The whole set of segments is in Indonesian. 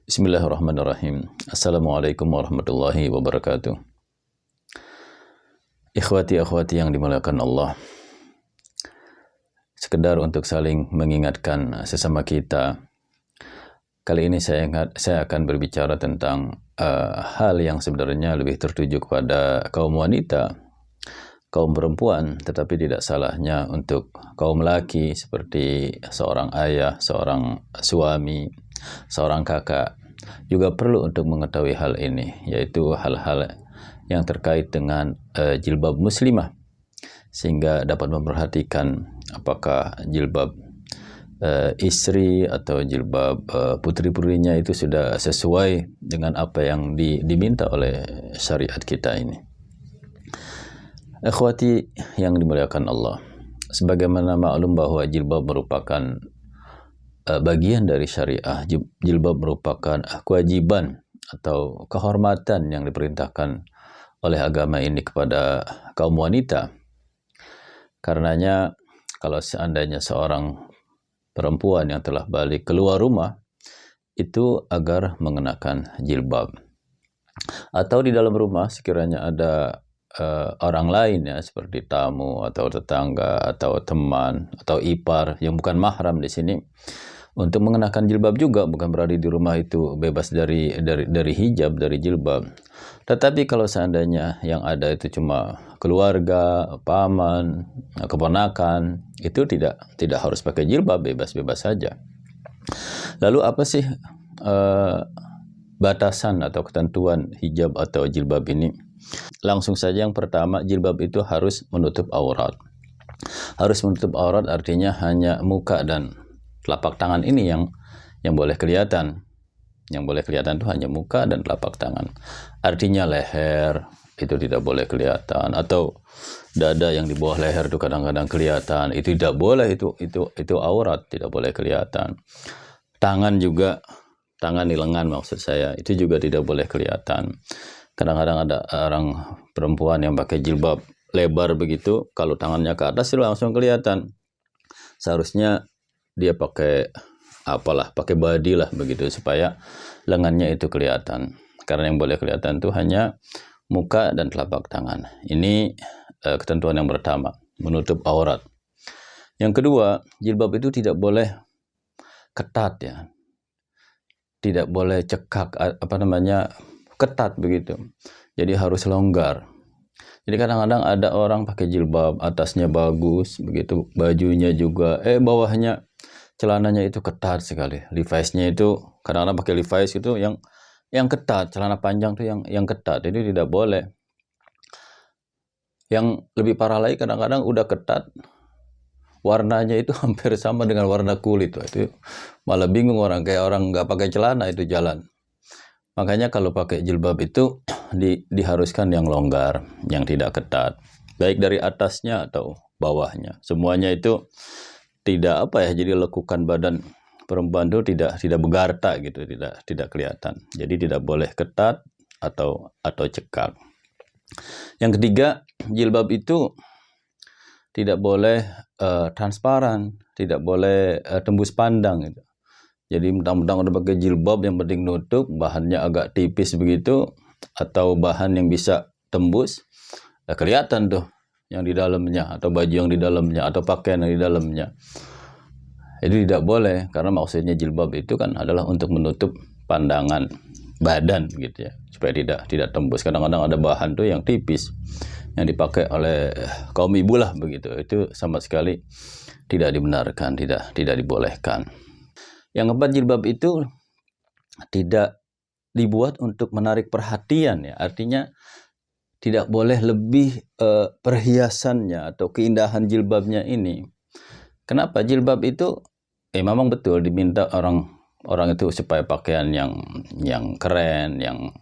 Bismillahirrahmanirrahim. Assalamualaikum warahmatullahi wabarakatuh. Ikhwati akhwati yang dimuliakan Allah. Sekedar untuk saling mengingatkan sesama kita. Kali ini saya akan berbicara tentang hal yang sebenarnya lebih tertuju kepada kaum wanita, kaum perempuan, tetapi tidak salahnya untuk kaum laki seperti seorang ayah, seorang suami, seorang kakak juga perlu untuk mengetahui hal ini, yaitu hal-hal yang terkait dengan jilbab muslimah, sehingga dapat memperhatikan apakah jilbab istri atau jilbab putri-putrinya itu sudah sesuai dengan apa yang diminta oleh syariat kita ini. Akhwati yang dimuliakan Allah, sebagaimana maklum bahwa jilbab merupakan bagian dari syariah. Jilbab merupakan kewajiban atau kehormatan yang diperintahkan oleh agama ini kepada kaum wanita. Karenanya kalau seandainya seorang perempuan yang telah balik keluar rumah itu agar mengenakan jilbab. Atau di dalam rumah sekiranya ada orang lain ya, seperti tamu atau tetangga atau teman atau ipar yang bukan mahram di sini, untuk mengenakan jilbab juga, bukan berarti di rumah itu bebas dari hijab, dari jilbab. Tetapi kalau seandainya yang ada itu cuma keluarga, paman, keponakan, itu tidak harus pakai jilbab, bebas-bebas saja. Lalu apa sih batasan atau ketentuan hijab atau jilbab ini? Langsung saja yang pertama, jilbab itu harus menutup aurat. Harus menutup aurat artinya hanya muka dan telapak tangan ini yang boleh kelihatan. Yang boleh kelihatan itu hanya muka dan telapak tangan. Artinya leher itu tidak boleh kelihatan, atau dada yang di bawah leher itu kadang-kadang kelihatan. Itu tidak boleh, itu aurat, tidak boleh kelihatan. Tangan juga, tangan di lengan maksud saya, itu juga tidak boleh kelihatan. Kadang-kadang ada orang perempuan yang pakai jilbab lebar begitu, kalau tangannya ke atas itu langsung kelihatan. Seharusnya dia pakai pakai body lah begitu supaya lengannya itu kelihatan. Karena yang boleh kelihatan itu hanya muka dan telapak tangan. Ini ketentuan yang pertama, menutup aurat. Yang kedua, jilbab itu tidak boleh ketat ya. Tidak boleh cekak, ketat begitu. Jadi harus longgar. Jadi kadang-kadang ada orang pakai jilbab, atasnya bagus begitu, bajunya juga, bawahnya celananya itu ketat sekali. Levi's-nya itu kadang-kadang pakai Levi's itu yang ketat, celana panjang tuh yang ketat. Ini tidak boleh. Yang lebih parah lagi, kadang-kadang udah ketat, warnanya itu hampir sama dengan warna kulit. Itu malah bingung orang, kayak orang nggak pakai celana itu jalan. Makanya kalau pakai jilbab itu diharuskan yang longgar, yang tidak ketat, baik dari atasnya atau bawahnya. Semuanya itu tidak jadi lekukan badan perempuan itu tidak begarta gitu, tidak kelihatan. Jadi tidak boleh ketat atau cekak. Yang ketiga, jilbab itu tidak boleh transparan, tidak boleh tembus pandang gitu. Jadi mentang-mentang udah pakai jilbab yang penting nutup, bahannya agak tipis begitu, atau bahan yang bisa tembus, kelihatan tuh yang di dalamnya, atau baju yang di dalamnya, atau pakaian yang di dalamnya. Itu tidak boleh, karena maksudnya jilbab itu kan adalah untuk menutup pandangan badan gitu ya, supaya tidak tembus. Kadang-kadang ada bahan tuh yang tipis yang dipakai oleh kaum ibu lah begitu. Itu sama sekali tidak dibenarkan, tidak dibolehkan. Yang keempat, jilbab itu tidak dibuat untuk menarik perhatian ya. Artinya tidak boleh lebih perhiasannya atau keindahan jilbabnya ini. Kenapa? Jilbab itu memang betul diminta orang itu supaya pakaian yang keren, yang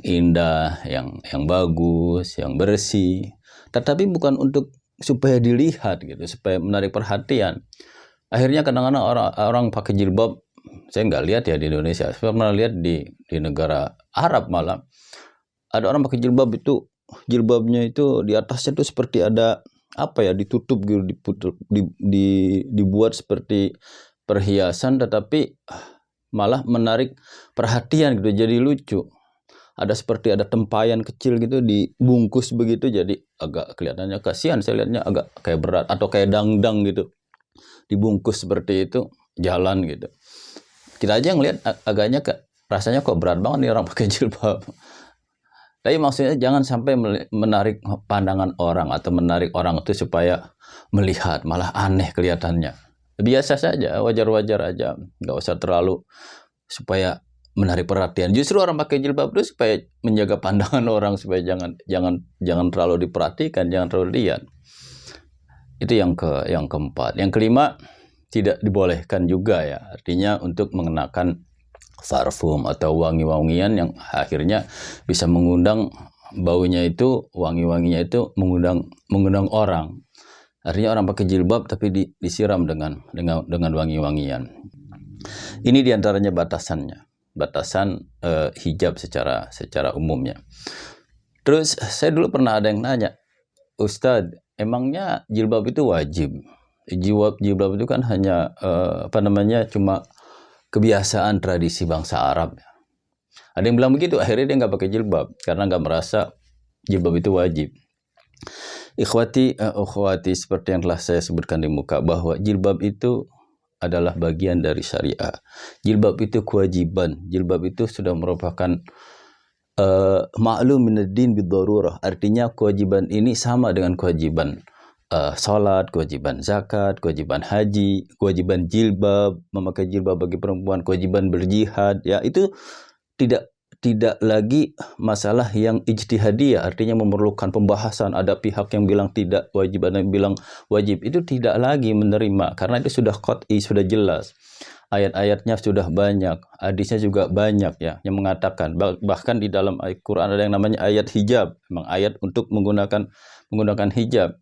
indah, yang bagus, yang bersih. Tetapi bukan untuk supaya dilihat gitu, supaya menarik perhatian. Akhirnya kadang-kadang orang pakai jilbab, saya nggak lihat ya di Indonesia, saya pernah lihat di negara Arab malah ada orang pakai jilbab itu, jilbabnya itu di atasnya tuh seperti ada ditutup gitu, dibuat seperti perhiasan, tetapi malah menarik perhatian gitu, jadi lucu. Seperti ada tempayan kecil gitu dibungkus begitu, jadi agak kelihatannya kasihan, saya lihatnya agak kayak berat atau kayak dangdang gitu. Dibungkus seperti itu jalan gitu. Kita aja ngelihat agaknya rasanya kok berat banget nih orang pakai jilbab. Tapi maksudnya jangan sampai menarik pandangan orang atau menarik orang itu supaya melihat, malah aneh kelihatannya. Biasa saja, wajar-wajar aja, nggak usah terlalu supaya menarik perhatian. Justru orang pakai jilbab itu supaya menjaga pandangan orang, supaya jangan terlalu diperhatikan, jangan terlalu lihat. Itu yang keempat. Yang kelima, tidak dibolehkan juga ya. Artinya untuk mengenakan parfum atau wangi-wangian yang akhirnya bisa mengundang baunya itu, wangi-wanginya itu mengundang orang. Artinya orang pakai jilbab tapi disiram dengan wangi-wangian. Ini diantaranya batasan hijab secara umumnya. Terus saya dulu pernah ada yang nanya, Ustadz, emangnya jilbab itu wajib? Jilbab itu kan hanya cuma kebiasaan tradisi bangsa Arab. Ada yang bilang begitu, akhirnya dia nggak pakai jilbab karena nggak merasa jilbab itu wajib. Ikhwati, seperti yang telah saya sebutkan di muka, bahwa jilbab itu adalah bagian dari syariah. Jilbab itu kewajiban. Jilbab itu sudah merupakan ma'lum minaddin bid-darurah. Artinya kewajiban ini sama dengan kewajiban salat, kewajiban zakat, kewajiban haji, kewajiban jilbab, memakai jilbab bagi perempuan, kewajiban berjihad. Ya, itu tidak lagi masalah yang ijtihadiyah, artinya memerlukan pembahasan. Ada pihak yang bilang tidak wajib, ada yang bilang wajib. Itu tidak lagi menerima karena itu sudah qat'i, sudah jelas. Ayat-ayatnya sudah banyak, hadisnya juga banyak ya yang mengatakan. Bahkan di dalam Al-Qur'an ada yang namanya ayat hijab, memang ayat untuk menggunakan hijab.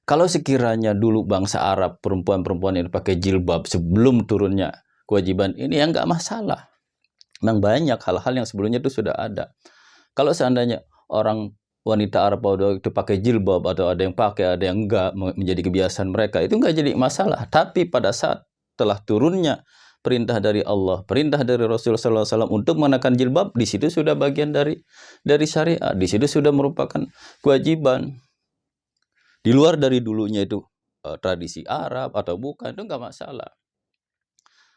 Kalau sekiranya dulu bangsa Arab perempuan-perempuan yang pakai jilbab sebelum turunnya kewajiban ini, ya nggak masalah. Memang banyak hal-hal yang sebelumnya itu sudah ada. Kalau seandainya orang wanita Arab itu pakai jilbab atau ada yang pakai, ada yang enggak, menjadi kebiasaan mereka, itu enggak jadi masalah. Tapi pada saat telah turunnya perintah dari Allah, perintah dari Rasulullah SAW untuk mengenakan jilbab, di situ sudah bagian dari syariat. Di situ sudah merupakan kewajiban. Di luar dari dulunya itu tradisi Arab atau bukan, itu enggak masalah.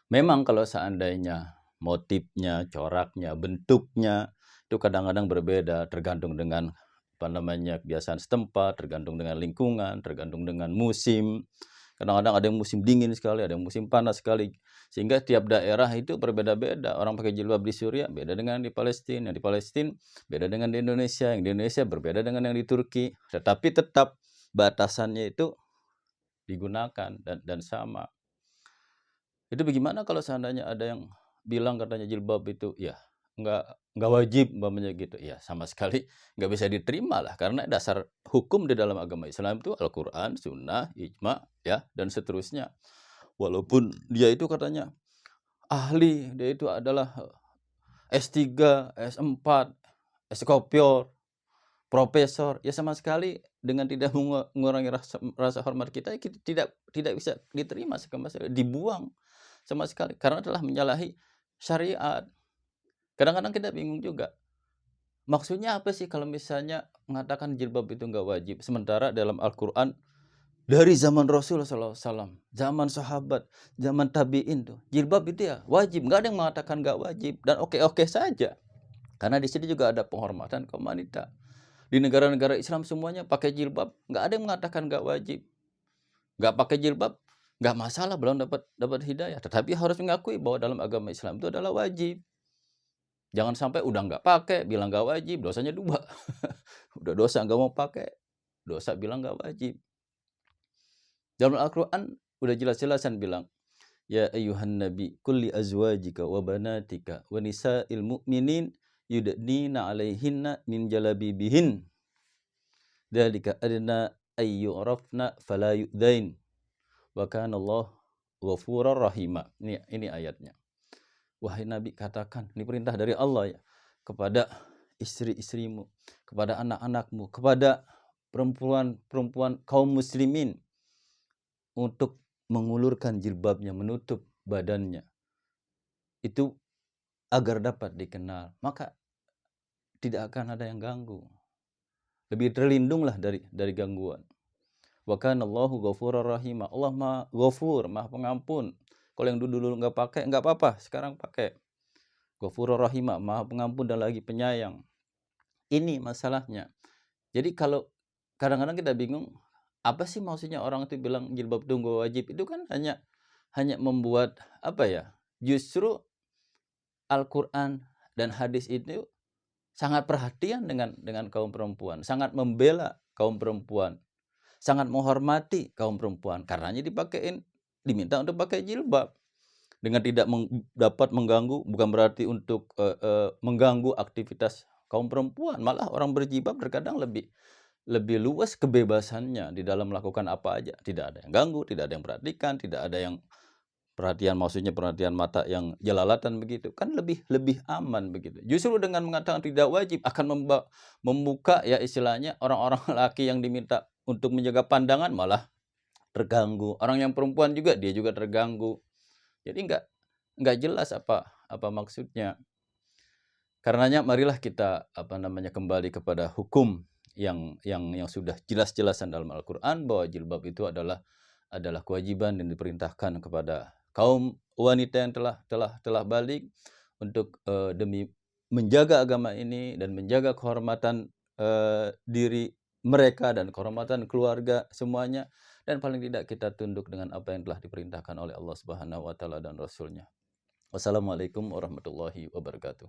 Memang kalau seandainya motifnya, coraknya, bentuknya itu kadang-kadang berbeda tergantung dengan kebiasaan setempat, tergantung dengan lingkungan, tergantung dengan musim. Kadang-kadang ada yang musim dingin sekali, ada yang musim panas sekali. Sehingga tiap daerah itu berbeda-beda. Orang pakai jilbab di Suriah beda dengan di Palestina, yang di Palestina beda dengan di Indonesia, yang di Indonesia berbeda dengan yang di Turki. Tetapi tetap batasannya itu digunakan dan sama. Itu bagaimana kalau seandainya ada yang bilang katanya jilbab itu ya nggak wajib umpamanya gitu, ya sama sekali nggak bisa diterima lah, karena dasar hukum di dalam agama Islam itu Al-Quran, Sunnah, Ijma ya dan seterusnya. Walaupun dia itu katanya ahli, dia itu adalah S3, S4, Eskopior, profesor, ya sama sekali dengan tidak mengurangi rasa hormat kita tidak bisa diterima, dibuang sama sekali karena telah menyalahi syariat. Kadang-kadang kita bingung juga. Maksudnya apa sih kalau misalnya mengatakan jilbab itu nggak wajib, sementara dalam Al-Quran dari zaman Rasul SAW, zaman sahabat, zaman tabi'in tuh jilbab itu ya wajib, nggak ada yang mengatakan nggak wajib dan oke-oke saja. Karena di sini juga ada penghormatan kaum wanita. Di negara-negara Islam semuanya pakai jilbab, nggak ada yang mengatakan nggak wajib. Nggak pakai jilbab nggak masalah, belum dapat hidayah. Tetapi harus mengakui bahwa dalam agama Islam itu adalah wajib. Jangan sampai udah nggak pakai bilang nggak wajib, dosanya 2. Udah dosa nggak mau pakai, dosa bilang nggak wajib. Dalam Al-Quran udah jelas-jelasan bilang, ya ayyuhan nabi kulli azwajika wa banatika wa nisa'il mu'minin yudnina 'alaihinna min jalabibihin dzalika adna ayyurafna fala yu'dain wa kana Allah ghafurur rahima. Ini ayatnya. Wahai Nabi, katakan, ini perintah dari Allah ya, kepada istri-istrimu, kepada anak-anakmu, kepada perempuan kaum muslimin untuk mengulurkan jilbabnya, menutup badannya. itu agar dapat dikenal, maka tidak akan ada yang ganggu. Lebih terlindunglah dari gangguan. Wa kana Allahu ghafurur rahim. Allah Maha Ghafur, Maha Pengampun. Kalau yang dulu nggak pakai, nggak apa-apa, sekarang pakai. Ghafurur rahim, Maha Pengampun dan lagi penyayang. Ini masalahnya. Jadi kalau kadang-kadang kita bingung, apa sih maksudnya orang itu bilang jilbab itu nggak wajib? Itu kan hanya membuat apa ya? Justru Al-Qur'an dan hadis itu sangat perhatian dengan kaum perempuan, sangat membela kaum perempuan, sangat menghormati kaum perempuan. Karenanya diminta untuk pakai jilbab. Dengan tidak dapat mengganggu, bukan berarti untuk mengganggu aktivitas kaum perempuan. Malah orang berjilbab terkadang lebih luas kebebasannya di dalam melakukan apa aja. Tidak ada yang ganggu, tidak ada yang perhatikan, tidak ada yang perhatian, maksudnya perhatian mata yang jelalatan begitu. Kan lebih aman begitu. Justru dengan mengatakan tidak wajib akan membuka ya istilahnya orang-orang laki yang diminta untuk menjaga pandangan malah terganggu. Orang yang perempuan juga dia juga terganggu. Jadi nggak jelas apa maksudnya. Karenanya marilah kita kembali kepada hukum yang sudah jelas-jelasan dalam Al-Qur'an bahwa jilbab itu adalah kewajiban dan diperintahkan kepada kaum wanita yang telah balik untuk demi menjaga agama ini dan menjaga kehormatan diri mereka dan kehormatan keluarga semuanya, dan paling tidak kita tunduk dengan apa yang telah diperintahkan oleh Allah Subhanahu wa taala dan Rasul-Nya. Wassalamualaikum warahmatullahi wabarakatuh.